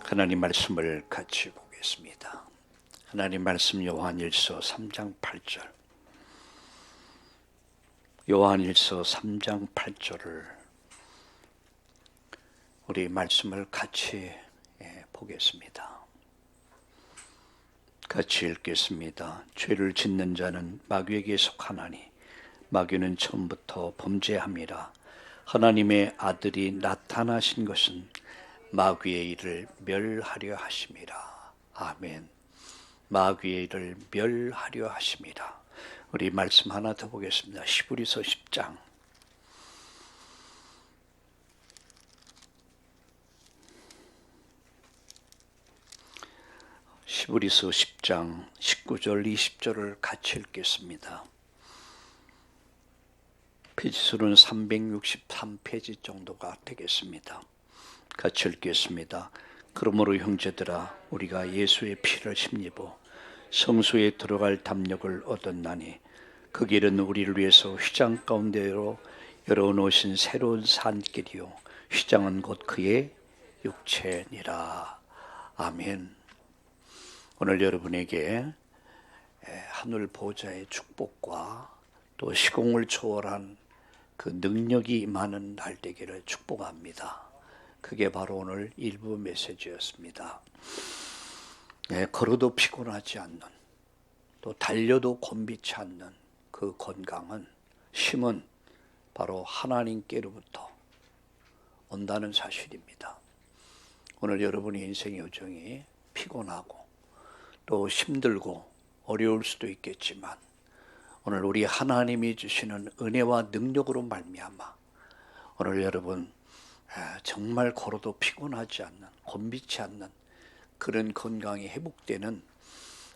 하나님 말씀을 같이 보겠습니다. 하나님 말씀 요한일서 3장 8절. 요한일서 3장 8절을 우리 말씀을 같이 보겠습니다. 같이 읽겠습니다. 죄를 짓는 자는 마귀에게 속하나니 마귀는 처음부터 범죄함이라. 하나님의 아들이 나타나신 것은 마귀의 일을 멸하려 하심이라. 아멘. 마귀의 일을 멸하려 하심이라. 우리 말씀 하나 더 보겠습니다. 히브리서 10장. 히브리서 10장 19절 20절을 같이 읽겠습니다. 페이지수는 363페이지 정도가 되겠습니다. 같이 읽겠습니다. 그러므로 형제들아, 우리가 예수의 피를 힘입어 성소에 들어갈 담력을 얻었나니 그 길은 우리를 위해서 휘장 가운데로 열어놓으신 새로운 산길이요 휘장은 곧 그의 육체니라. 아멘. 오늘 여러분에게 하늘 보좌의 축복과 또 시공을 초월한 그 능력이 임하는 날 되기를 축복합니다. 그게 바로 오늘 일부 메시지였습니다. 걸어도 피곤하지 않는, 또 달려도 곤비치 않는 그 건강은, 힘은 바로 하나님께로부터 온다는 사실입니다. 오늘 여러분의 인생의 여정이 피곤하고 또 힘들고 어려울 수도 있겠지만 오늘 우리 하나님이 주시는 은혜와 능력으로 말미암아 오늘 여러분 정말 걸어도 피곤하지 않는, 곤비치 않는 그런 건강이 회복되는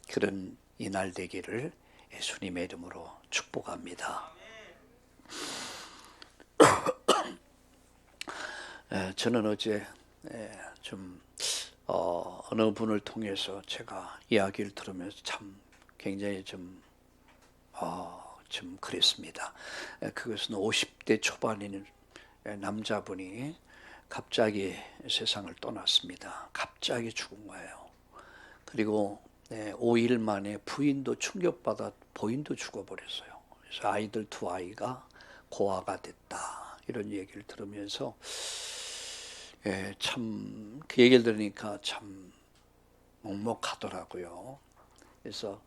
그런 이날 되기를 예수님의 이름으로 축복합니다. 저는 어제 좀 어느 분을 통해서 제가 이야기를 들으면서 참 굉장히 좀 그랬습니다. 그것은 50대 초반인 남자분이 갑자기 세상을 떠났습니다. 갑자기 죽은 거예요. 그리고 5일 만에 부인도 충격받아 부인도 죽어버렸어요. 그래서 아이들 두 아이가 고아가 됐다. 이런 얘기를 들으면서 참 그 얘기를 들으니까 참 먹먹하더라고요. 그래서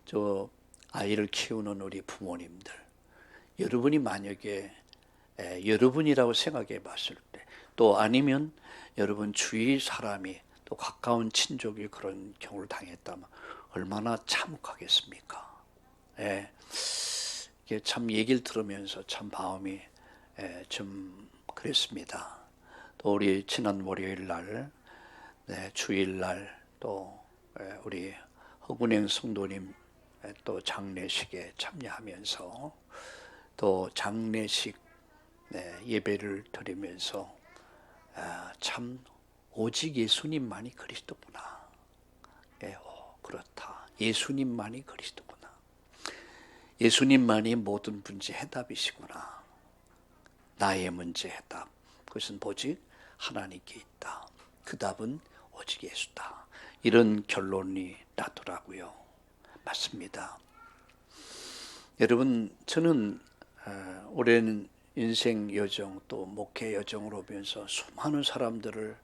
저 아이를 키우는 우리 부모님들, 여러분이 만약에 여러분이라고 생각해 봤을 때, 또 아니면 여러분 주위 사람이 또 가까운 친족이 그런 경우를 당했다면 얼마나 참혹하겠습니까? 이게 참 얘기를 들으면서 참 마음이 좀 그랬습니다. 또 우리 지난 월요일 날, 주일 날 또 우리 허군행 성도님 또 장례식에 참여하면서 또 장례식 예배를 드리면서 참 오직 예수님만이 그리스도구나. 그렇다. 예수님만이 그리스도구나. 예수님만이 모든 문제 해답이시구나. 나의 문제 해답, 그것은 오직 하나님께 있다. 그 답은 오직 예수다. 이런 결론이 나더라고요. 맞습니다. 여러분, 저는 오랜 인생 여정 또 목회 여정으로 보면서 수많은 사람들을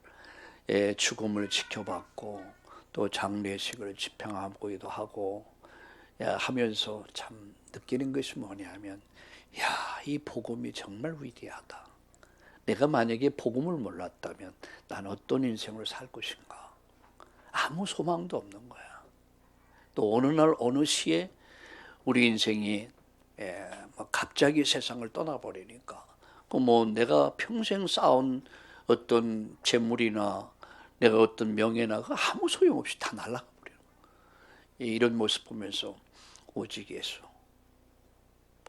죽음을 지켜봤고 또 장례식을 집행하기도 하고 하면서 참 느끼는 것이 뭐냐면, 이 복음이 정말 위대하다. 내가 만약에 복음을 몰랐다면 난 어떤 인생을 살 것인가. 아무 소망도 없는 거야. 또 어느 날 어느 시에 우리 인생이 갑자기 세상을 떠나버리니까 내가 평생 쌓은 어떤 재물이나 내가 어떤 명예나 아무 소용없이 다 날아가 버려요. 이런 모습 보면서 오직 예수,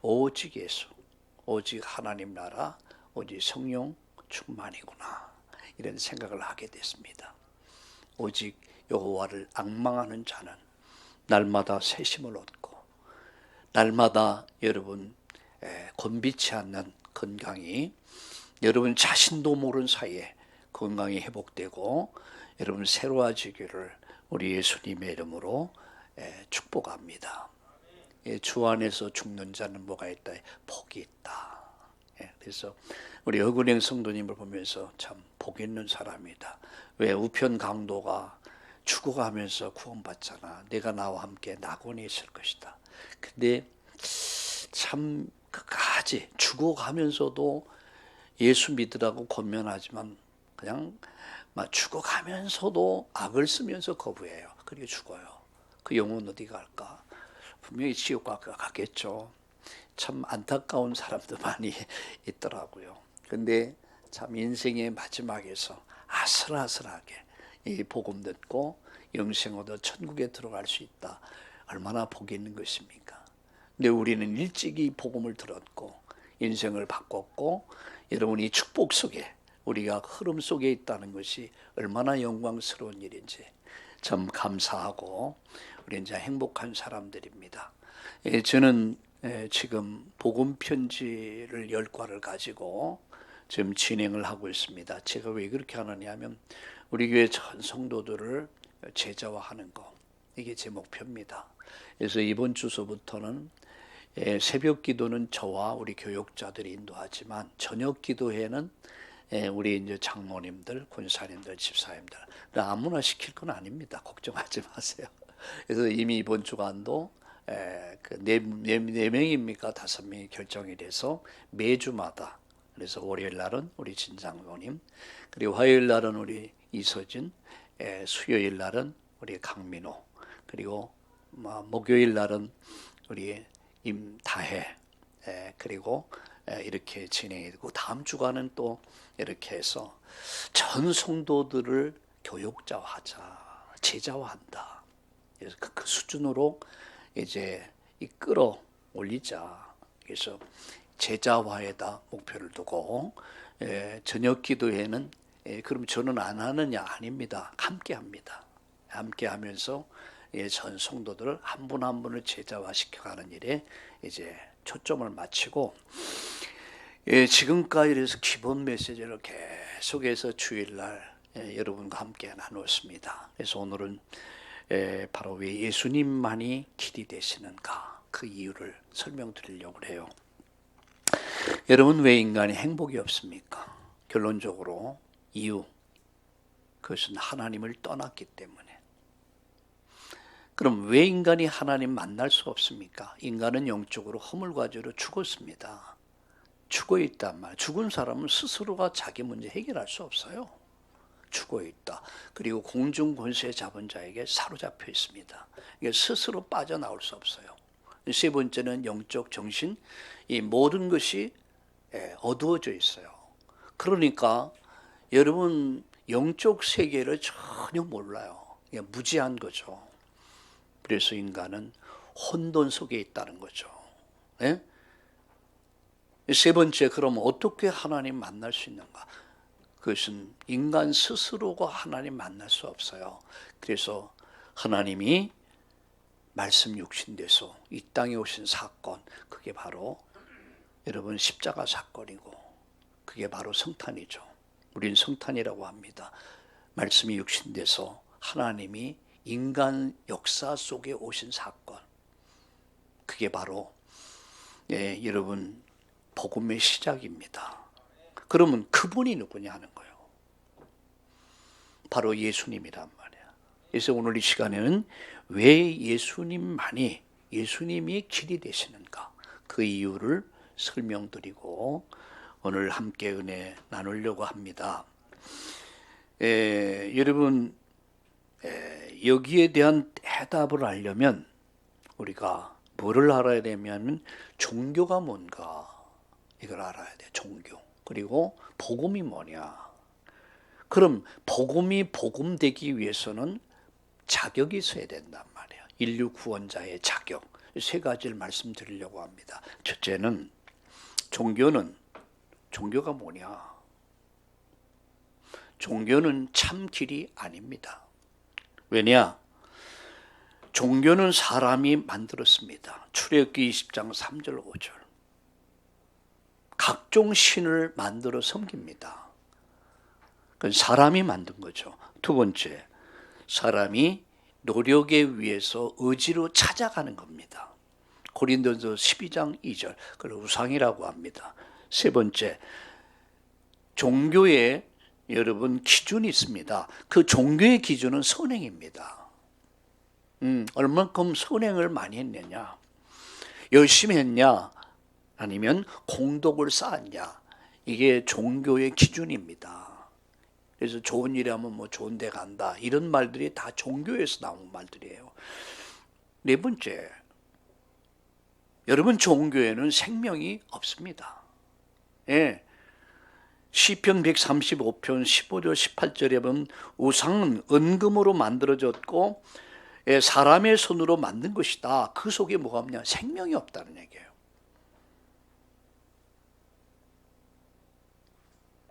오직 예수, 오직 하나님 나라, 오직 성령 충만이구나. 이런 생각을 하게 됐습니다. 오직 여호와를 앙망하는 자는 날마다 새 힘을 얻고 날마다 여러분 곤비치 않는 건강이 여러분 자신도 모르는 사이에 건강이 회복되고 여러분 새로워지기를 우리 예수님의 이름으로 축복합니다. 주 안에서 죽는 자는 뭐가 있다? 복이 있다. 그래서 우리 어근행 성도님을 보면서 참 복 있는 사람이다. 왜 우편 강도가 죽어가면서 구원받잖아. 내가 나와 함께 낙원에 있을 것이다. 근데 참 끝까지 죽어가면서도 예수 믿으라고 권면하지만 그냥 막 죽어가면서도 악을 쓰면서 거부해요. 그리고 죽어요. 그 영혼 어디 갈까? 분명히 지옥 가겠죠. 참 안타까운 사람도 많이 있더라고요. 근데 참 인생의 마지막에서 아슬아슬하게 이 복음 듣고 영생 얻어 천국에 들어갈 수 있다. 얼마나 복이 있는 것입니까? 근데 우리는 일찍이 복음을 들었고 인생을 바꿨고 여러분이 축복 속에 우리가 흐름 속에 있다는 것이 얼마나 영광스러운 일인지 참 감사하고 우리 이제 행복한 사람들입니다. 저는 지금 복음 편지를 10과를 가지고 지금 진행을 하고 있습니다. 제가 왜 그렇게 하느냐 하면 우리 교회 전 성도들을 제자화하는 거, 이게 제 목표입니다. 그래서 이번 주소부터는 새벽 기도는 저와 우리 교육자들이 인도하지만 저녁 기도회는 우리 이제 장로님들, 권사님들, 집사님들 아무나 시킬 건 아닙니다. 걱정하지 마세요. 그래서 이미 이번 주간도 네 명입니까 5명이 결정이 돼서 매주마다, 그래서 월요일 날은 우리 진장로님, 그리고 화요일 날은 우리 이서진, 수요일 날은 우리 강민호, 그리고 목요일 날은 우리 임다혜, 그리고 이렇게 진행이 되고 다음 주간은 또 이렇게 해서 전 성도들을 교육자화하자, 제자화한다. 그래서 그 수준으로 이제 끌어 올리자. 그래서 제자화에다 목표를 두고 저녁 기도회는 그럼 저는 안 하느냐? 아닙니다. 함께 합니다. 함께 하면서 전 성도들을 한 분 한 분을 제자화시켜가는 일에 이제 초점을 맞추고 지금까지 그래서 기본 메시지를 계속해서 주일날 여러분과 함께 나누었습니다. 그래서 오늘은 바로 왜 예수님만이 길이 되시는가 그 이유를 설명드리려고 해요. 여러분 왜 인간이 행복이 없습니까? 결론적으로 이유, 그것은 하나님을 떠났기 때문에. 그럼 왜 인간이 하나님 만날 수 없습니까? 인간은 영적으로 허물과 죄로 죽었습니다. 죽어 있단 말. 죽은 사람은 스스로가 자기 문제 해결할 수 없어요. 죽어 있다. 그리고 공중 권세 잡은 자에게 사로잡혀 있습니다. 이게 스스로 빠져나올 수 없어요. 세 번째는 영적 정신, 이 모든 것이 어두워져 있어요. 그러니까 여러분 영적 세계를 전혀 몰라요. 무지한 거죠. 그래서 인간은 혼돈 속에 있다는 거죠. 네? 세 번째, 그럼 어떻게 하나님 만날 수 있는가? 그것은 인간 스스로가 하나님 만날 수 없어요. 그래서 하나님이 말씀 육신돼서 이 땅에 오신 사건, 그게 바로 여러분 십자가 사건이고 그게 바로 성탄이죠. 우린 성탄이라고 합니다. 말씀이 육신돼서 하나님이 인간 역사 속에 오신 사건, 그게 바로 여러분 복음의 시작입니다. 그러면 그분이 누구냐 하는 거예요. 바로 예수님이란 말이야. 그래서 오늘 이 시간에는 왜 예수님만이, 예수님이 길이 되시는가 그 이유를 설명드리고 오늘 함께 은혜 나누려고 합니다. 여러분 여기에 대한 해답을 알려면 우리가 뭐를 알아야 되냐면 종교가 뭔가 이걸 알아야 돼. 종교. 그리고 복음이 뭐냐. 그럼 복음이 복음되기 위해서는 자격이 있어야 된단 말이에요. 인류 구원자의 자격. 세 가지를 말씀드리려고 합니다. 첫째는 종교가 뭐냐. 종교는 참 길이 아닙니다. 왜냐? 종교는 사람이 만들었습니다. 출애굽기 20장 3절 5절. 각종 신을 만들어 섬깁니다. 그건 사람이 만든 거죠. 두 번째, 사람이 노력에 의해서 의지로 찾아가는 겁니다. 고린도서 12장 2절, 그걸 우상이라고 합니다. 세 번째, 종교에 여러분 기준이 있습니다. 그 종교의 기준은 선행입니다. 얼만큼 선행을 많이 했느냐, 열심히 했냐, 아니면 공덕을 쌓았냐, 이게 종교의 기준입니다. 그래서 좋은 일 하면 뭐 좋은 데 간다, 이런 말들이 다 종교에서 나온 말들이에요. 네 번째, 여러분 종교에는 생명이 없습니다. 예. 시편 135편 15절 18절에 보면 우상은 은금으로 만들어졌고 사람의 손으로 만든 것이다. 그 속에 뭐가 없냐? 생명이 없다는 얘기예요.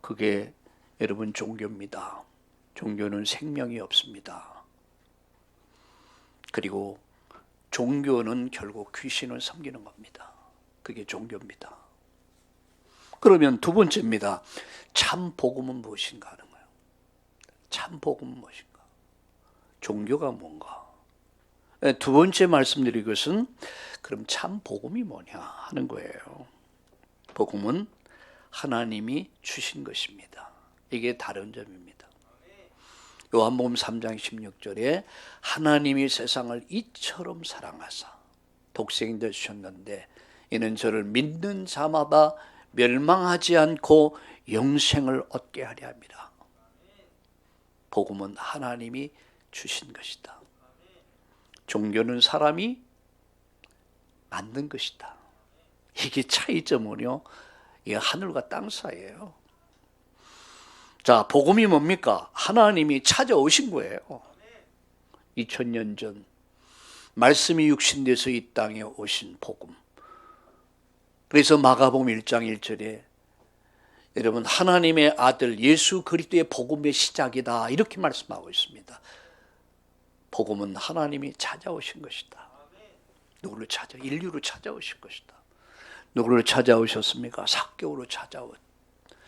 그게 여러분 종교입니다. 종교는 생명이 없습니다. 그리고 종교는 결국 귀신을 섬기는 겁니다. 그게 종교입니다. 그러면 두 번째입니다. 참 복음은 무엇인가 하는 거예요. 참 복음은 무엇인가? 종교가 뭔가? 두 번째 말씀드린 것은 그럼 참 복음이 뭐냐 하는 거예요. 복음은 하나님이 주신 것입니다. 이게 다른 점입니다. 요한복음 3장 16절에 하나님이 세상을 이처럼 사랑하사 독생자 주셨는데 이는 저를 믿는 자마다 멸망하지 않고 영생을 얻게 하려 함이라. 복음은 하나님이 주신 것이다. 종교는 사람이 만든 것이다. 이게 차이점은요, 이게 하늘과 땅 사이예요. 자, 복음이 뭡니까? 하나님이 찾아오신 거예요. 2000년 전 말씀이 육신돼서 이 땅에 오신 복음. 그래서 마가복음 1장 1절에 여러분 하나님의 아들 예수 그리스도의 복음의 시작이다, 이렇게 말씀하고 있습니다. 복음은 하나님이 찾아오신 것이다. 누구를 인류로 찾아오신 것이다. 누구를 찾아오셨습니까? 삭개오로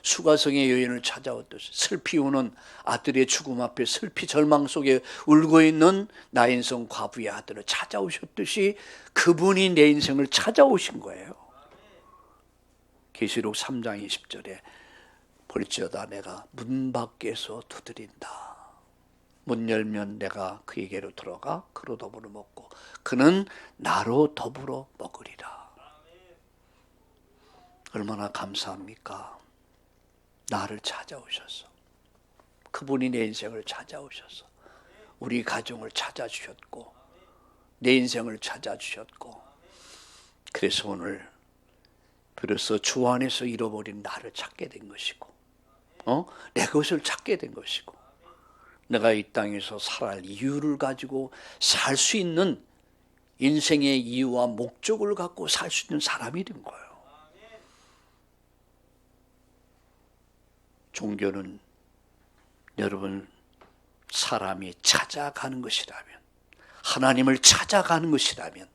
수가성의 여인을 찾아왔듯이 슬피 우는 아들의 죽음 앞에 슬피 절망 속에 울고 있는 나인성 과부의 아들을 찾아오셨듯이 그분이 내 인생을 찾아오신 거예요. 계시록 3장 20절에 볼지어다 내가 문 밖에서 두드린다. 문 열면 내가 그에게로 들어가 그로 더불어 먹고 그는 나로 더불어 먹으리라. 얼마나 감사합니까? 나를 찾아오셔서, 그분이 내 인생을 찾아오셔서 우리 가정을 찾아주셨고 내 인생을 찾아주셨고, 그래서 오늘 비로소 주 안에서 잃어버린 나를 찾게 된 것이고 내 것을 찾게 된 것이고, 내가 이 땅에서 살아갈 이유를 가지고 살 수 있는 인생의 이유와 목적을 갖고 살 수 있는 사람이 된 거예요. 종교는 여러분 사람이 찾아가는 것이라면, 하나님을 찾아가는 것이라면,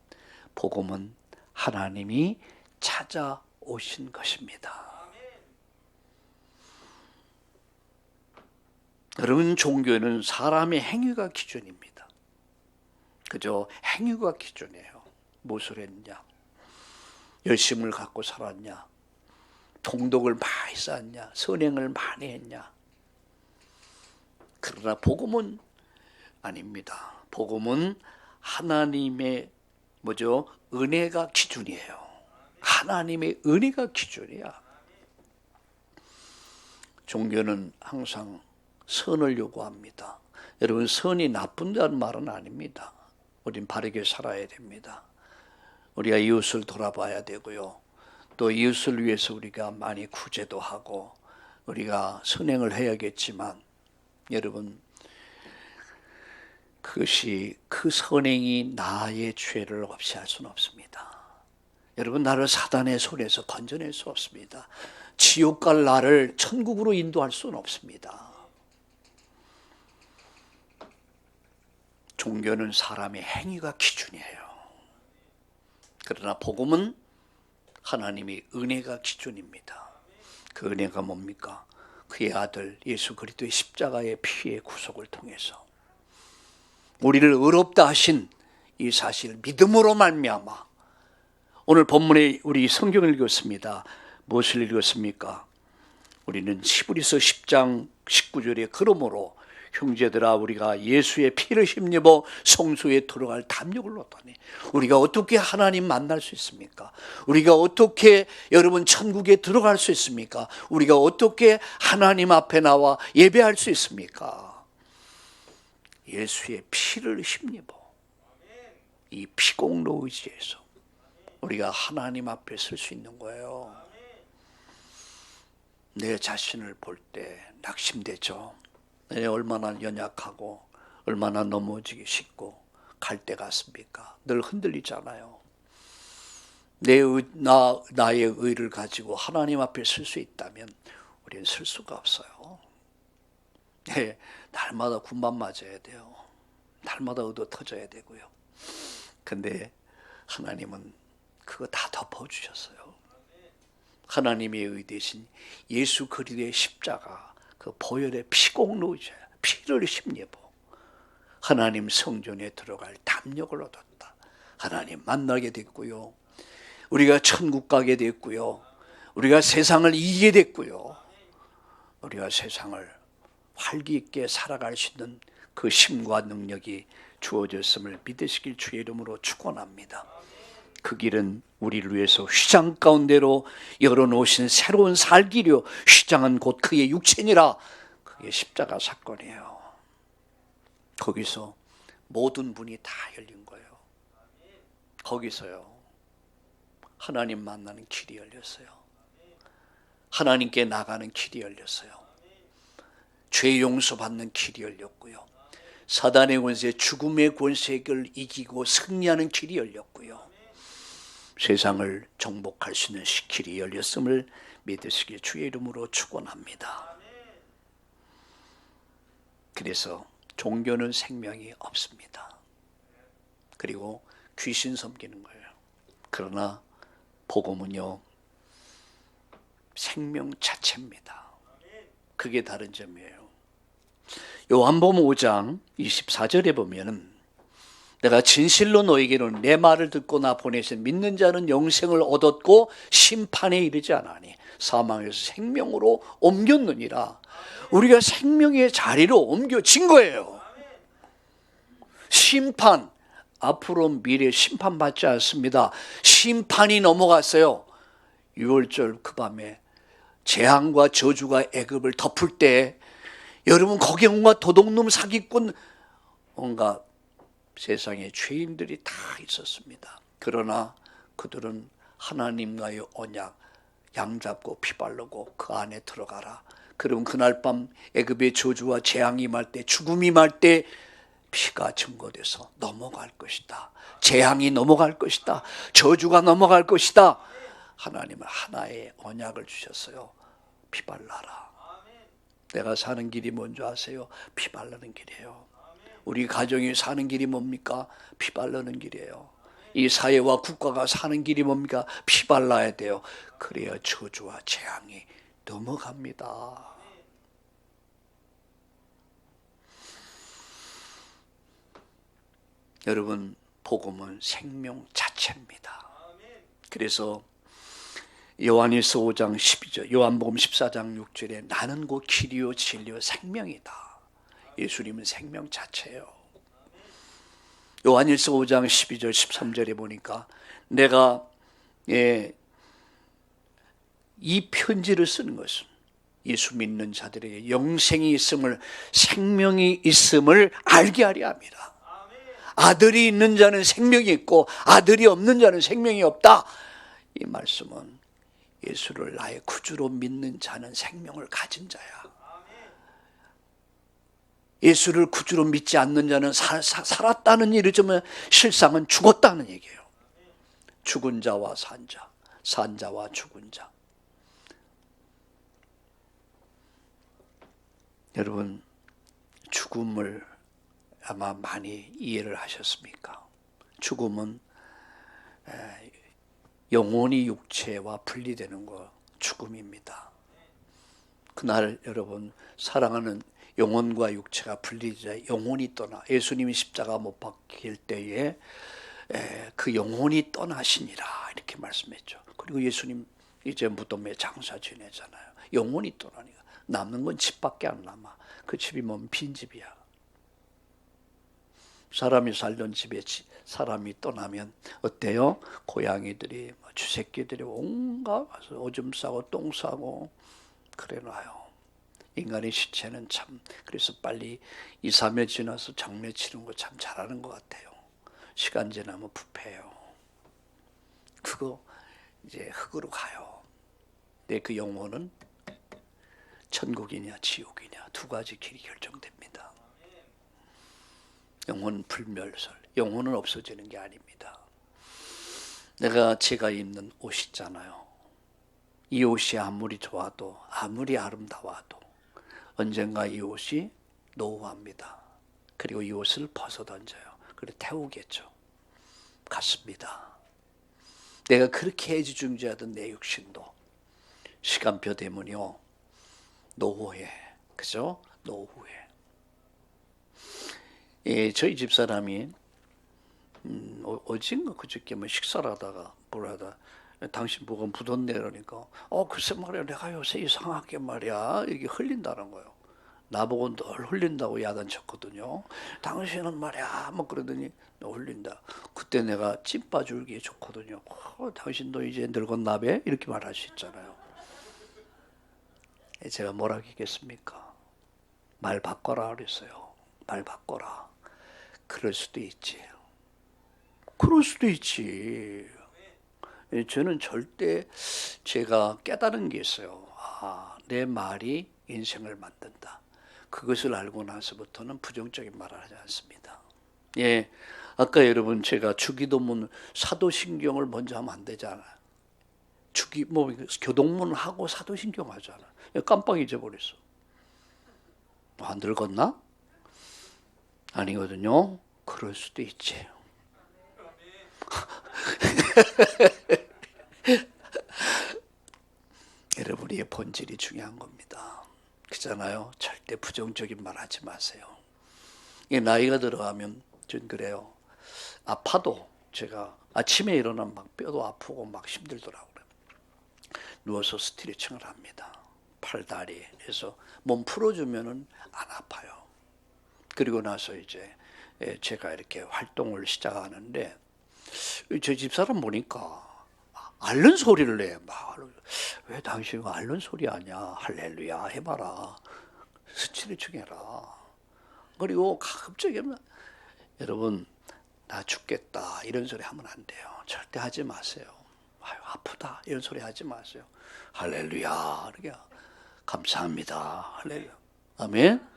복음은 하나님이 찾아오신 것입니다. 여러분 종교는 사람의 행위가 기준입니다. 그죠? 행위가 기준이에요. 무엇을 했냐, 열심을 갖고 살았냐, 동덕을 많이 쌓았냐, 선행을 많이 했냐. 그러나 복음은 아닙니다. 복음은 하나님의 은혜가 기준이에요. 하나님의 은혜가 기준이야. 종교는 항상 선을 요구합니다. 여러분 선이 나쁜다는 말은 아닙니다. 우린 바르게 살아야 됩니다. 우리가 이웃을 돌아봐야 되고요. 또 이웃을 위해서 우리가 많이 구제도 하고 우리가 선행을 해야겠지만, 여러분 그것이 그 선행이 나의 죄를 없이 할 수는 없습니다. 여러분 나를 사단의 손에서 건져낼 수 없습니다. 지옥 갈 나를 천국으로 인도할 수는 없습니다. 종교는 사람의 행위가 기준이에요. 그러나 복음은 하나님의 은혜가 기준입니다. 그 은혜가 뭡니까? 그의 아들 예수 그리스도의 십자가의 피의 구속을 통해서 우리를 의롭다 하신 이 사실 믿음으로 말미암아 오늘 본문에 우리 성경을 읽었습니다. 무엇을 읽었습니까? 우리는 히브리서 10장 19절에 그러므로 형제들아 우리가 예수의 피를 힘입어 성소에 들어갈 담력을 얻다니 우리가 어떻게 하나님 만날 수 있습니까? 우리가 어떻게 여러분 천국에 들어갈 수 있습니까? 우리가 어떻게 하나님 앞에 나와 예배할 수 있습니까? 예수의 피를 힘입어 이 피공로 의지에서 우리가 하나님 앞에 설 수 있는 거예요. 내 자신을 볼 때 낙심되죠. 내가 얼마나 연약하고 얼마나 넘어지기 쉽고 갈 때 같습니까? 늘 흔들리잖아요. 나의 의를 가지고 하나님 앞에 설 수 있다면 우리는 설 수가 없어요. 네, 날마다 군밤 맞아야 돼요. 날마다 의도 터져야 되고요. 근데 하나님은 그거 다 덮어주셨어요. 하나님의 의 대신 예수 그리스도의 십자가 그 보혈의 피공로제 피를 힘입어 하나님 성전에 들어갈 담력을 얻었다. 하나님 만나게 됐고요. 우리가 천국 가게 됐고요. 우리가 세상을 이기게 됐고요. 우리가 세상을 활기 있게 살아갈 수 있는 그 힘과 능력이 주어졌음을 믿으시길 주의 이름으로 축원합니다. 그 길은 우리를 위해서 휘장 가운데로 열어놓으신 새로운 살기려. 휘장은 곧 그의 육체니라. 그게 십자가 사건이에요. 거기서 모든 문이 다 열린 거예요. 거기서요 하나님 만나는 길이 열렸어요. 하나님께 나가는 길이 열렸어요. 죄 용서받는 길이 열렸고요. 사단의 권세, 죽음의 권세를 이기고 승리하는 길이 열렸고요. 세상을 정복할 수 있는 길이 열렸음을 믿으시길 주의 이름으로 축원합니다. 그래서 종교는 생명이 없습니다. 그리고 귀신 섬기는 거예요. 그러나 복음은요 생명 자체입니다. 그게 다른 점이에요. 요한복음 5장 24절에 보면은 내가 진실로 너에게는 내 말을 듣고 나 보내신 믿는 자는 영생을 얻었고 심판에 이르지 않으니 사망에서 생명으로 옮겼느니라. 우리가 생명의 자리로 옮겨진 거예요. 심판, 앞으로 미래 심판받지 않습니다. 심판이 넘어갔어요. 6월절 그 밤에 재앙과 저주가 애굽을 덮을 때 여러분 거기에 온갖 도둑놈 사기꾼 온갖 세상에 죄인들이 다 있었습니다. 그러나 그들은 하나님과의 언약 양잡고 피 바르고 그 안에 들어가라. 그럼 그날 밤 애굽의 저주와 재앙이 임할 때 죽음이 임할 때 피가 증거돼서 넘어갈 것이다. 재앙이 넘어갈 것이다. 저주가 넘어갈 것이다. 하나님은 하나의 언약을 주셨어요. 피 발라라. 내가 사는 길이 뭔지 아세요? 피 바르는 길이에요. 우리 가정이 사는 길이 뭡니까? 피 바르는 길이에요. 이 사회와 국가가 사는 길이 뭡니까? 피 발라야 돼요. 그래야 저주와 재앙이 넘어갑니다. 여러분, 복음은 생명 자체입니다. 그래서 요한일서 5장 12절, 요한복음 14장 6절에 나는 곧 길이요 진리요 생명이다. 예수님은 생명 자체예요. 요한일서 5장 12절 13절에 보니까 내가 이 편지를 쓰는 것은 예수 믿는 자들에게 영생이 있음을 생명이 있음을 알게 하려 합니다. 아들이 있는 자는 생명이 있고 아들이 없는 자는 생명이 없다. 이 말씀은 예수를 나의 구주로 믿는 자는 생명을 가진 자야. 예수를 구주로 믿지 않는 자는 살았다는 일이지만 실상은 죽었다는 얘기예요. 죽은 자와 산 자, 산 자와 죽은 자. 여러분, 죽음을 아마 많이 이해를 하셨습니까? 죽음은 영혼이 육체와 분리되는 거 죽음입니다. 그날 여러분 사랑하는 영혼과 육체가 분리되자 영혼이 떠나 예수님이 십자가 못 박힐 때에 그 영혼이 떠나시니라 이렇게 말씀했죠. 그리고 예수님 이제 무덤에 장사 지내잖아요. 영혼이 떠나니까 남는 건 집밖에 안 남아. 그 집이 뭔 빈집이야. 사람이 살던 집에 사람이 떠나면 어때요? 고양이들이 쥐새끼들이 온갖 와서 오줌 싸고 똥 싸고 그래놔요. 인간의 시체는 참 그래서 빨리 2, 3일 지나서 장례 치는 거 참 잘하는 것 같아요. 시간 지나면 부패해요. 그거 이제 흙으로 가요. 근데 그 영혼은 천국이냐 지옥이냐 두 가지 길이 결정됩니다. 영혼 불멸설, 영혼은 없어지는 게 아닙니다. 제가 입는 옷 있잖아요. 이 옷이 아무리 좋아도 아무리 아름다워도 언젠가 이 옷이 노후합니다. 그리고 이 옷을 벗어던져요. 그리고 태우겠죠. 같습니다. 내가 그렇게 애지중지하던 내 육신도 시간표 되면요 노후에, 그죠? 노후에. 저희 집사람이 어젠가 그저께 식사를 하다가 뭘 하다 당신 뭐가 묻었네 그러니까 글쎄 말이야 내가 요새 이상하게 말이야 이게 흘린다는 거예요. 나보고 늘 흘린다고 야단쳤거든요. 당신은 말이야 뭐 그러더니 너 흘린다. 그때 내가 찐빠줄기에 좋거든요. 당신도 이제 늙었나배 이렇게 말할 수 있잖아요. 제가 뭐라 하겠습니까? 말 바꿔라 그랬어요. 말 바꿔라. 그럴 수도 있지. 그럴 수도 있지. 저는 절대 제가 깨달은 게 있어요. 내 말이 인생을 만든다. 그것을 알고 나서부터는 부정적인 말을 하지 않습니다. 아까 여러분 제가 주기도문 사도신경을 먼저 하면 안 되잖아요. 교동문을 하고 사도신경 하잖아. 깜빡 잊어버렸어. 안 늙었나? 아니거든요. 그럴 수도 있지. 여러분의 본질이 중요한 겁니다. 그잖아요. 절대 부정적인 말 하지 마세요. 나이가 들어가면 전 그래요. 아파도 제가 아침에 일어나면 막 뼈도 아프고 막 힘들더라고요. 누워서 스트레칭을 합니다. 팔다리. 그래서 몸 풀어주면은 안 아파요. 그리고 나서 이제 제가 이렇게 활동을 시작하는데 저 집사람 보니까 앓는 소리를 내. 왜 당신은 앓는 소리 하냐. 할렐루야 해봐라. 스트레칭 해라. 그리고 가급적이 여러분 나 죽겠다 이런 소리 하면 안 돼요. 절대 하지 마세요. 아프다 이런 소리 하지 마세요. 할렐루야. 이렇게 감사합니다. 할렐루야. 아멘.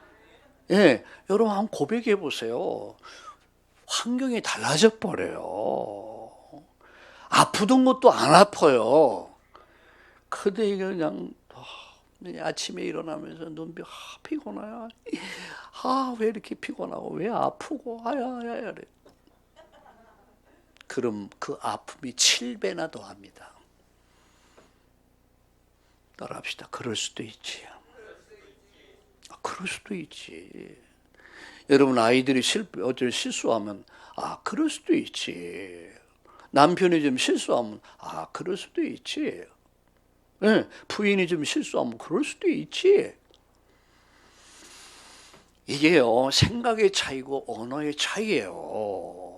여러분 한번 고백해 보세요. 환경이 달라져 버려요. 아프던 것도 안 아파요. 근데 그냥 아침에 일어나면서 눈빛 피곤해요. 왜 이렇게 피곤하고 왜 아프고 아야. 그럼 그 아픔이 7배나 더합니다. 따라합시다. 그럴 수도 있지. 그럴 수도 있지. 여러분 아이들이 어쩔 실수하면 그럴 수도 있지. 남편이 좀 실수하면 그럴 수도 있지. 부인이 좀 실수하면 그럴 수도 있지. 이게요 생각의 차이고 언어의 차이예요.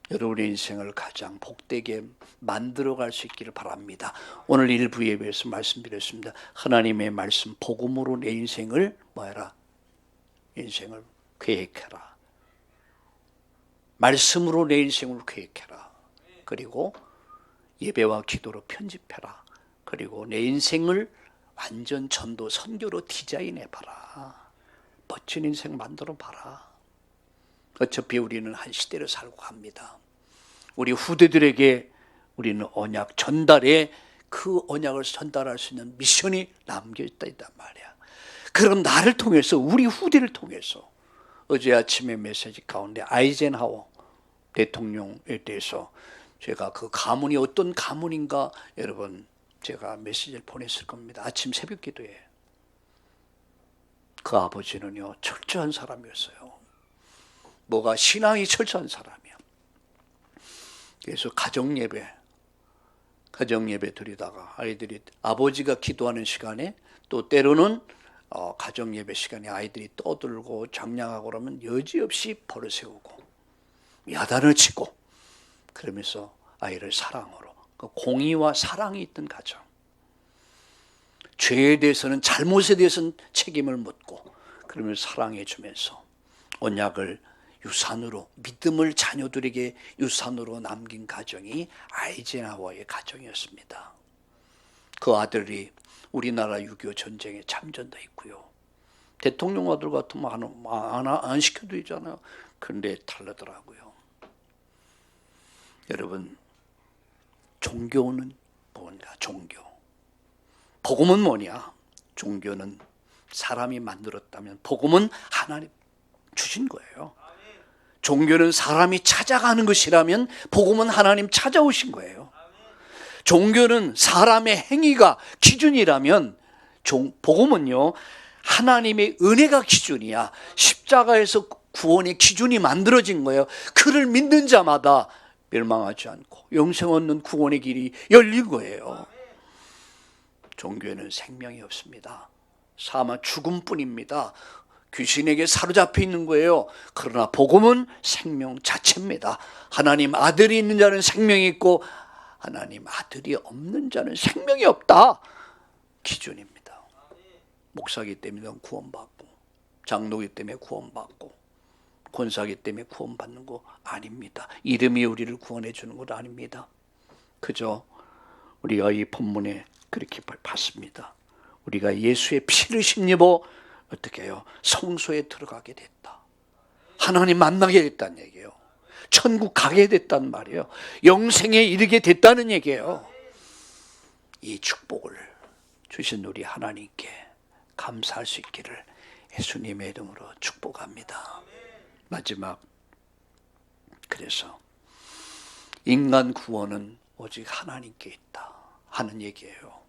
여러분의 인생을 가장 복되게 만들어갈 수 있기를 바랍니다. 오늘 일부 예배에서 말씀드렸습니다. 하나님의 말씀 복음으로 내 인생을 뭐해라? 인생을 계획해라. 말씀으로 내 인생을 계획해라. 그리고 예배와 기도로 편집해라. 그리고 내 인생을 완전 전도 선교로 디자인해봐라. 멋진 인생 만들어봐라. 어차피 우리는 한 시대를 살고 갑니다. 우리 후대들에게 우리는 언약 전달에 그 언약을 전달할 수 있는 미션이 남겨있다 있단 말이야. 그럼 나를 통해서 우리 후대를 통해서 어제 아침에 메시지 가운데 아이젠하워 대통령에 대해서 제가 그 가문이 어떤 가문인가 여러분 제가 메시지를 보냈을 겁니다. 아침 새벽 기도에. 그 아버지는요, 철저한 사람이었어요. 뭐가 신앙이 철저한 사람이야. 그래서 가정예배 드리다가 아이들이 아버지가 기도하는 시간에 또 때로는 가정예배 시간에 아이들이 떠들고 장량하고 그러면 여지없이 벌을 세우고 야단을 치고 그러면서 아이를 사랑으로, 그 공의와 사랑이 있던 가정, 죄에 대해서는 잘못에 대해서는 책임을 묻고 그러면서 사랑해 주면서 언약을 유산으로, 믿음을 자녀들에게 유산으로 남긴 가정이 아이젠하워의 가정이었습니다. 그 아들이 우리나라 6.25 전쟁에 참전도 있고요. 대통령 아들 같으면 안 시켜도 되잖아요. 그런데 다르더라고요. 여러분, 종교는 뭔가? 종교. 복음은 뭐냐? 종교는 사람이 만들었다면 복음은 하나님 주신 거예요. 종교는 사람이 찾아가는 것이라면 복음은 하나님 찾아오신 거예요. 종교는 사람의 행위가 기준이라면 복음은요, 하나님의 은혜가 기준이야. 십자가에서 구원의 기준이 만들어진 거예요. 그를 믿는 자마다 멸망하지 않고 영생 얻는 구원의 길이 열린 거예요. 종교에는 생명이 없습니다. 사망, 죽음뿐입니다. 귀신에게 사로잡혀 있는 거예요. 그러나 복음은 생명 자체입니다. 하나님 아들이 있는 자는 생명이 있고 하나님 아들이 없는 자는 생명이 없다. 기준입니다. 목사기 때문에 구원받고, 장로기 때문에 구원받고, 권사기 때문에 구원받는 거 아닙니다. 이름이 우리를 구원해 주는 것 아닙니다. 그저 우리가 이 본문에 그렇게 봤습니다. 우리가 예수의 피를 힘입어 어떻게 해요? 성소에 들어가게 됐다. 하나님 만나게 됐다는 얘기예요. 천국 가게 됐단 말이에요. 영생에 이르게 됐다는 얘기예요. 이 축복을 주신 우리 하나님께 감사할 수 있기를 예수님의 이름으로 축복합니다. 마지막, 그래서 인간 구원은 오직 하나님께 있다 하는 얘기예요.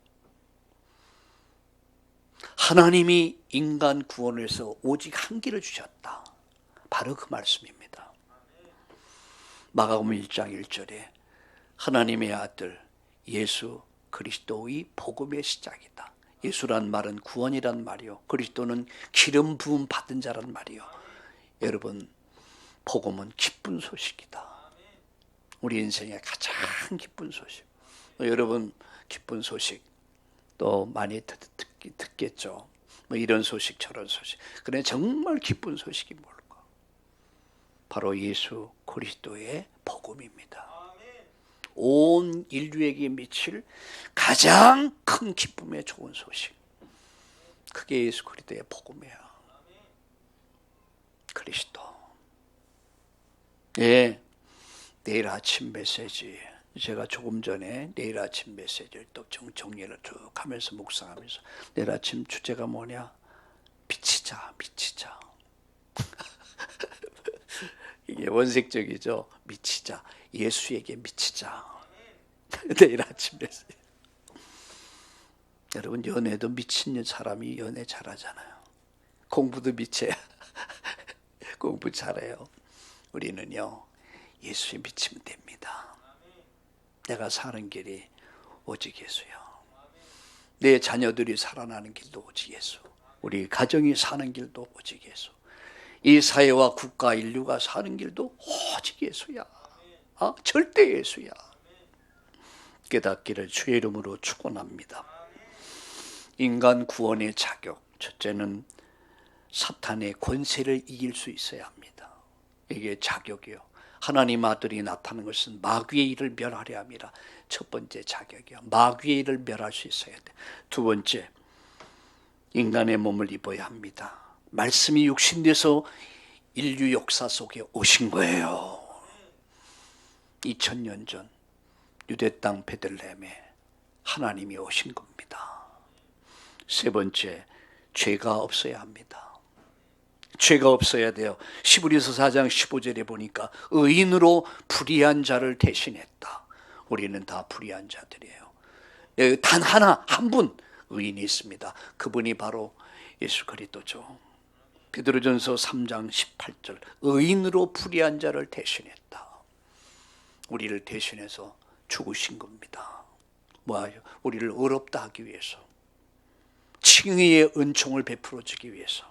하나님이 인간 구원을 해서 오직 한 길을 주셨다. 바로 그 말씀입니다. 마가복음 1장 1절에 하나님의 아들 예수 그리스도의 복음의 시작이다. 예수란 말은 구원이란 말이요, 그리스도는 기름 부음 받은 자란 말이요. 여러분, 복음은 기쁜 소식이다. 우리 인생의 가장 기쁜 소식. 여러분, 기쁜 소식 또 많이 듣겠죠. 뭐 이런 소식 저런 소식. 그런데 정말 기쁜 소식이 뭘까? 바로 예수 그리스도의 복음입니다. 온 인류에게 미칠 가장 큰 기쁨의 좋은 소식, 그게 예수 그리스도의 복음이야. 그리스도. 예, 내일 아침 메시지, 제가 조금 전에 내일 아침 메시지를 또 정리를 쭉 하면서 묵상하면서, 내일 아침 주제가 뭐냐? 미치자, 미치자. 이게 원색적이죠. 미치자, 예수에게 미치자. 내일 아침 메시지. 여러분, 연애도 미친 사람이 연애 잘하잖아요. 공부도 미쳐야 공부 잘해요. 우리는요, 예수에 미치면 됩니다. 내가 사는 길이 오직 예수야. 내 자녀들이 살아나는 길도 오직 예수. 우리 가정이 사는 길도 오직 예수. 이 사회와 국가 인류가 사는 길도 오직 예수야. 절대 예수야. 깨닫기를 주의 이름으로 축원합니다. 인간 구원의 자격, 첫째는 사탄의 권세를 이길 수 있어야 합니다. 이게 자격이요. 하나님 아들이 나타나는 것은 마귀의 일을 멸하려 함이라. 첫 번째 자격이요. 마귀의 일을 멸할 수 있어야 돼. 두 번째, 인간의 몸을 입어야 합니다. 말씀이 육신돼서 인류 역사 속에 오신 거예요. 2000년 전 유대 땅 베들레헴에 하나님이 오신 겁니다. 세 번째, 죄가 없어야 합니다. 죄가 없어야 돼요. 히브리서 4장 15절에 보니까 의인으로 불의한 자를 대신했다. 우리는 다 불의한 자들이에요. 단 하나, 한 분 의인이 있습니다. 그분이 바로 예수 그리스도죠. 베드로전서 3장 18절, 의인으로 불의한 자를 대신했다. 우리를 대신해서 죽으신 겁니다. 뭐예요? 우리를 의롭다 하기 위해서, 칭의의 은총을 베풀어 주기 위해서.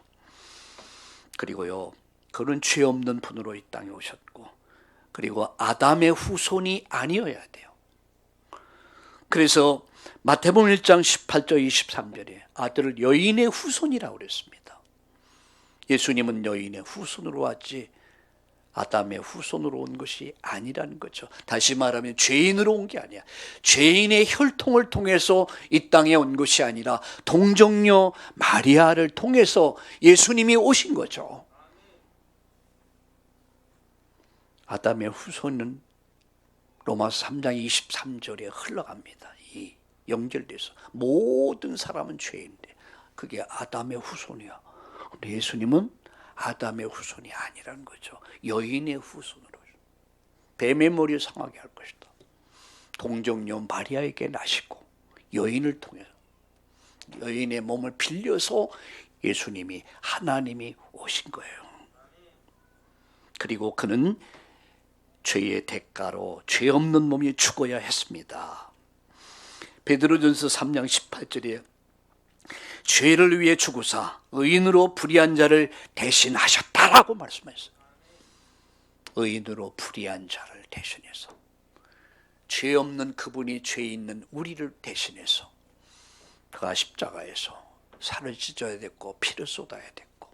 그리고요, 그는 죄 없는 분으로 이 땅에 오셨고, 그리고 아담의 후손이 아니어야 돼요. 그래서 마태복음 1장 18절 23절에 아들을 여인의 후손이라고 그랬습니다. 예수님은 여인의 후손으로 왔지 아담의 후손으로 온 것이 아니라는 거죠. 다시 말하면 죄인으로 온 게 아니야. 죄인의 혈통을 통해서 이 땅에 온 것이 아니라 동정녀 마리아를 통해서 예수님이 오신 거죠. 아담의 후손은 로마서 3장 23절에 흘러갑니다. 이 연결돼서 모든 사람은 죄인데 그게 아담의 후손이야. 근데 예수님은 아담의 후손이 아니라는 거죠. 여인의 후손으로 뱀의 머리를 상하게 할 것이다. 동정녀 마리아에게 나시고 여인을 통해서 여인의 몸을 빌려서 예수님이 하나님이 오신 거예요. 그리고 그는 죄의 대가로 죄 없는 몸이 죽어야 했습니다. 베드로전서 3장 18절에 죄를 위해 죽으사 의인으로 불의한 자를 대신하셨다라고 말씀했어요. 의인으로 불의한 자를 대신해서, 죄 없는 그분이 죄 있는 우리를 대신해서 그가 십자가에서 살을 찢어야 됐고 피를 쏟아야 됐고,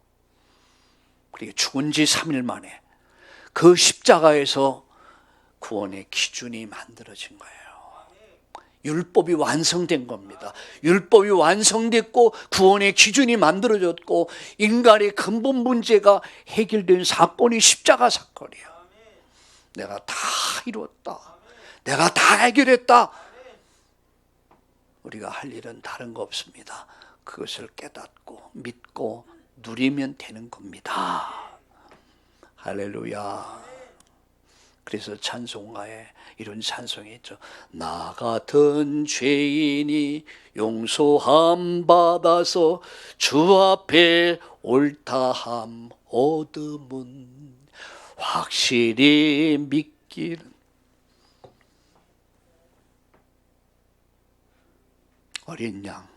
그리고 죽은 지 3일 만에 그 십자가에서 구원의 기준이 만들어진 거예요. 율법이 완성된 겁니다. 율법이 완성됐고 구원의 기준이 만들어졌고 인간의 근본 문제가 해결된 사건이 십자가 사건이에요. 내가 다 이루었다. 내가 다 해결했다. 우리가 할 일은 다른 거 없습니다. 그것을 깨닫고 믿고 누리면 되는 겁니다. 할렐루야. 그래서 찬송가에 이런 찬송이 있죠. 나 같은 죄인이 용서함 받아서 주 앞에 옳다함 얻음은 확실히 믿기는, 어린 양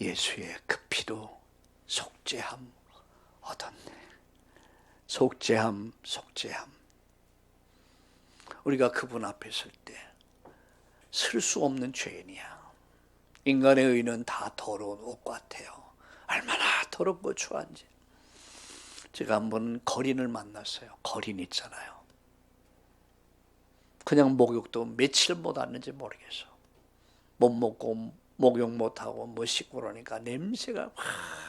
예수의 그 피로 속죄함 얻었네. 속죄함. 우리가 그분 앞에 설 때 쓸 수 없는 죄인이야. 인간의 의는 다 더러운 옷 같아요. 얼마나 더럽고 추한지. 제가 한번 거린을 만났어요. 거린 있잖아요. 그냥 목욕도 며칠 못 왔는지 모르겠어. 못 먹고 목욕 못하고 뭐 씻고 그러니까 냄새가 확.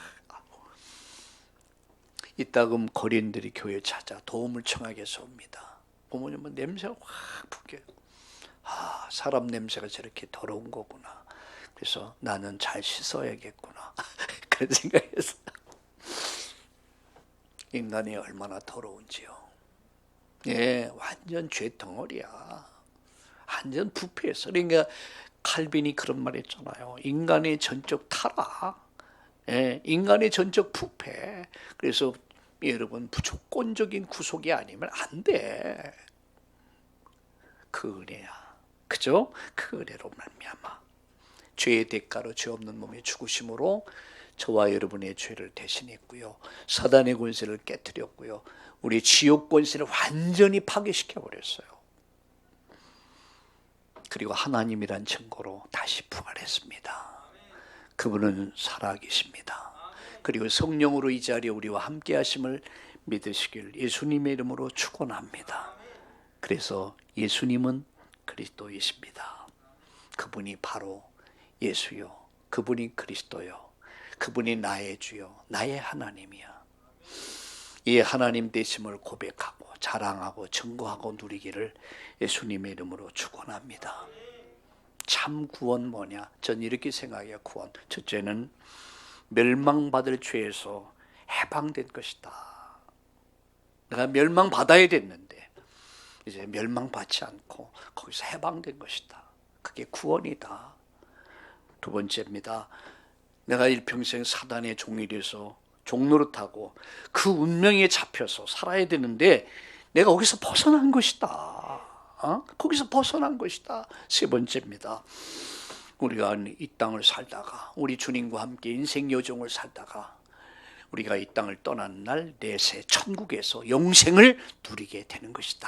이따금 거린들이 교회 찾아 도움을 청하게 해서 옵니다. 보면 냄새가 확 풍겨요. 아, 사람 냄새가 저렇게 더러운 거구나. 그래서 나는 잘 씻어야겠구나. 그런 생각했어요. 인간이 얼마나 더러운지요. 예, 완전 죄덩어리야. 완전 부패했어. 그러니까 칼빈이 그런 말 했잖아요. 인간의 전적 타락. 예, 인간의 전적 부패. 그래서 여러분, 무조건적인 구속이 아니면 안 돼. 그 은혜야. 그죠? 그 은혜로 말미암아 죄의 대가로 죄 없는 몸의 죽으심으로 저와 여러분의 죄를 대신했고요. 사단의 권세를 깨뜨렸고요. 우리 지옥 권세를 완전히 파괴시켜 버렸어요. 그리고 하나님이란 증거로 다시 부활했습니다. 그분은 살아계십니다. 그리고 성령으로 이 자리에 우리와 함께 하심을 믿으시길 예수님의 이름으로 축원합니다. 그래서 예수님은 그리스도이십니다. 그분이 바로 예수요, 그분이 그리스도요, 그분이 나의 주요, 나의 하나님이야. 이 하나님 되심을 고백하고 자랑하고 증거하고 누리기를 예수님의 이름으로 축원합니다. 참 구원 뭐냐? 전 이렇게 생각해요. 구원, 첫째는 멸망받을 죄에서 해방된 것이다. 내가 멸망받아야 됐는데 이제 멸망받지 않고 거기서 해방된 것이다. 그게 구원이다. 두 번째입니다. 내가 일평생 사단의 종이 돼서 종노릇하고 그 운명에 잡혀서 살아야 되는데 내가 거기서 벗어난 것이다. 거기서 벗어난 것이다. 세 번째입니다. 우리가 이 땅을 살다가 우리 주님과 함께 인생 여정을 살다가 우리가 이 땅을 떠난 날 내세 천국에서 영생을 누리게 되는 것이다.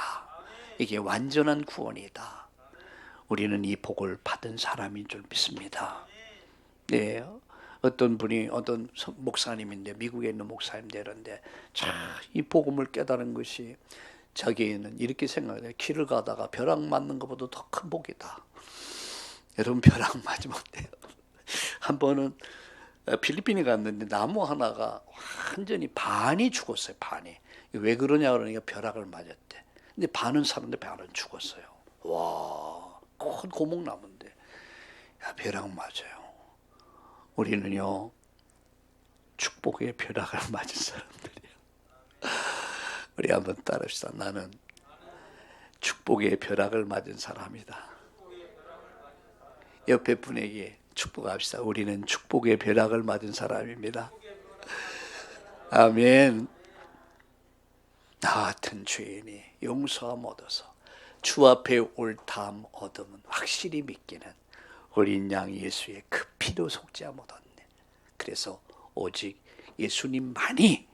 이게 완전한 구원이다. 우리는 이 복을 받은 사람인 줄 믿습니다. 네, 어떤 분이 어떤 목사님인데 미국에 있는 목사님인데 이런데 이 복음을 깨달은 것이 자기는 이렇게 생각해요. 길을 가다가 벼락 맞는 것보다 더 큰 복이다. 여러분 벼락 맞으면 어때요? 한 번은 필리핀에 갔는데 나무 하나가 완전히 반이 죽었어요. 반이. 왜 그러냐 그러니까 벼락을 맞았대. 근데 반은 살았는데 반은 죽었어요. 와, 큰 고목나무인데 벼락 맞아요. 우리는요 축복의 벼락을 맞은 사람들이에요. 우리 한번 따라합시다. 나는 축복의 벼락을 맞은 사람이다. 옆에 분에게 축복합시다. 우리는 축복의 벼락을 맞은 사람입니다. 아멘. 나 같은 죄인이 용서함 얻어서 주 앞에 옳다함 얻음은 확실히 믿기는 어린 양 예수의 그 피도 속죄함 얻었네. 그래서 오직 예수님만이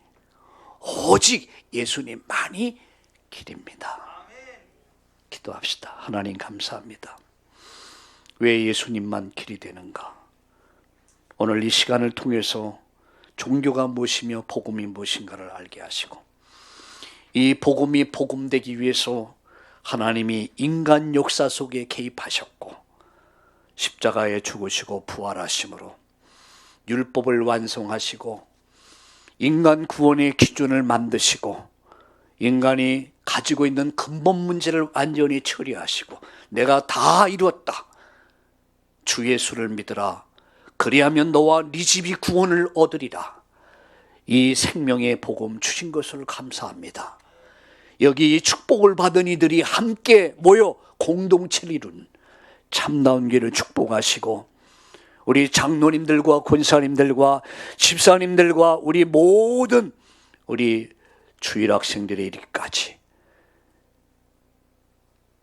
길입니다. 기도합시다. 하나님 감사합니다. 왜 예수님만 길이 되는가? 오늘 이 시간을 통해서 종교가 무엇이며 복음이 무엇인가를 알게 하시고 이 복음이 복음되기 위해서 하나님이 인간 역사 속에 개입하셨고 십자가에 죽으시고 부활하심으로 율법을 완성하시고 인간 구원의 기준을 만드시고 인간이 가지고 있는 근본 문제를 완전히 처리하시고 내가 다 이루었다. 주 예수를 믿으라. 그리하면 너와 네 집이 구원을 얻으리라. 이 생명의 복음 주신 것을 감사합니다. 여기 이 축복을 받은 이들이 함께 모여 공동체를 이룬 참다운 길을 축복하시고 우리 장로님들과 권사님들과 집사님들과 우리 모든 우리 주일학생들의 이르기까지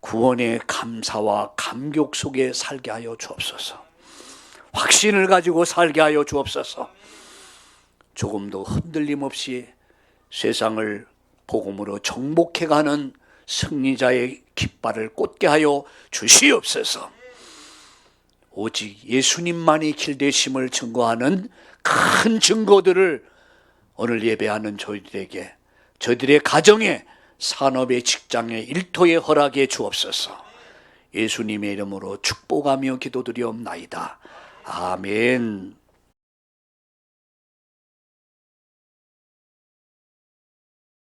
구원의 감사와 감격 속에 살게 하여 주옵소서. 확신을 가지고 살게 하여 주옵소서. 조금도 흔들림 없이 세상을 복음으로 정복해가는 승리자의 깃발을 꽂게 하여 주시옵소서. 오직 예수님만이 길되심을 증거하는 큰 증거들을 오늘 예배하는 저희들에게, 저희들의 가정에, 산업의 직장의 일터에 허락해 주옵소서. 예수님의 이름으로 축복하며 기도드리옵나이다. 아멘.